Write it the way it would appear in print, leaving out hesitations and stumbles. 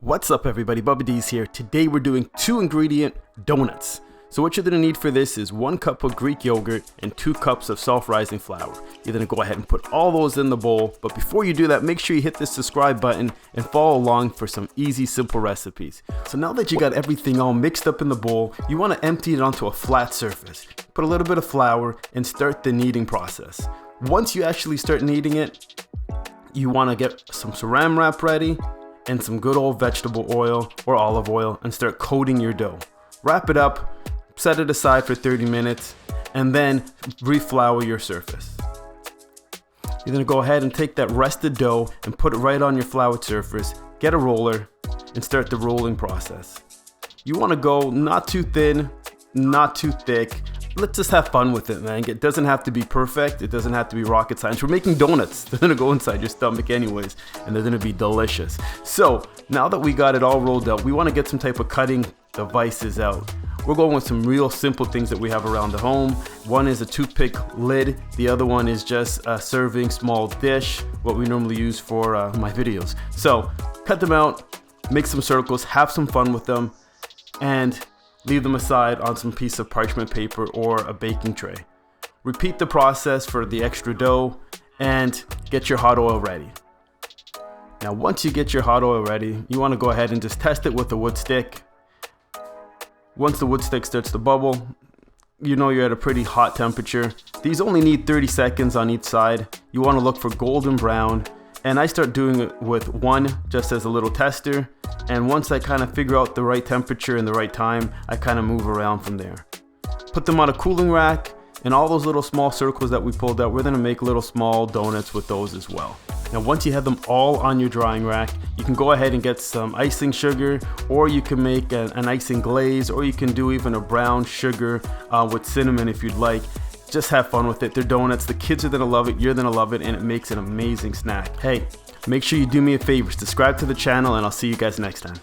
What's up everybody, Dees here. Today we're doing 2-ingredient donuts. So what you're going to need for this is 1 cup of Greek yogurt and 2 cups of self-rising flour. You're going to go ahead and put all those in the bowl, but before you do that, make sure you hit the subscribe button and follow along for some easy, simple recipes. So now that you got everything all mixed up in the bowl, you want to empty it onto a flat surface. Put a little bit of flour and start the kneading process. Once you actually start kneading it, you want to get some saran wrap ready and some good old vegetable oil or olive oil and start coating your dough. Wrap it up, set it aside for 30 minutes, and then reflour your surface. You're gonna go ahead and take that rested dough and put it right on your floured surface, get a roller, and start the rolling process. You wanna go not too thin, not too thick. Let's just have fun with it, man. It doesn't have to be perfect. It doesn't have to be rocket science. We're making donuts. They're gonna go inside your stomach anyways, and they're gonna be delicious. So now that we got it all rolled out, we wanna get some type of cutting devices out. We're going with some real simple things that we have around the home. One is a toothpick lid. The other one is just a serving small dish, what we normally use for my videos. So cut them out, make some circles, have some fun with them, and leave them aside on some piece of parchment paper or a baking tray. Repeat the process for the extra dough and get your hot oil ready. Now once you get your hot oil ready, you want to go ahead and just test it with a wood stick. Once the wood stick starts to bubble, you know you're at a pretty hot temperature. These only need 30 seconds on each side. You want to look for golden brown, and I start doing it with 1 just as a little tester. And once I kind of figure out the right temperature and the right time, I kind of move around from there. Put them on a cooling rack, and all those little small circles that we pulled out, we're gonna make little small donuts with those as well. Now once you have them all on your drying rack, you can go ahead and get some icing sugar, or you can make an icing glaze, or you can do even a brown sugar with cinnamon if you'd like. Just have fun with it. They're donuts. The kids are gonna love it, you're gonna love it, and it makes an amazing snack. Hey, make sure you do me a favor, subscribe to the channel, and I'll see you guys next time.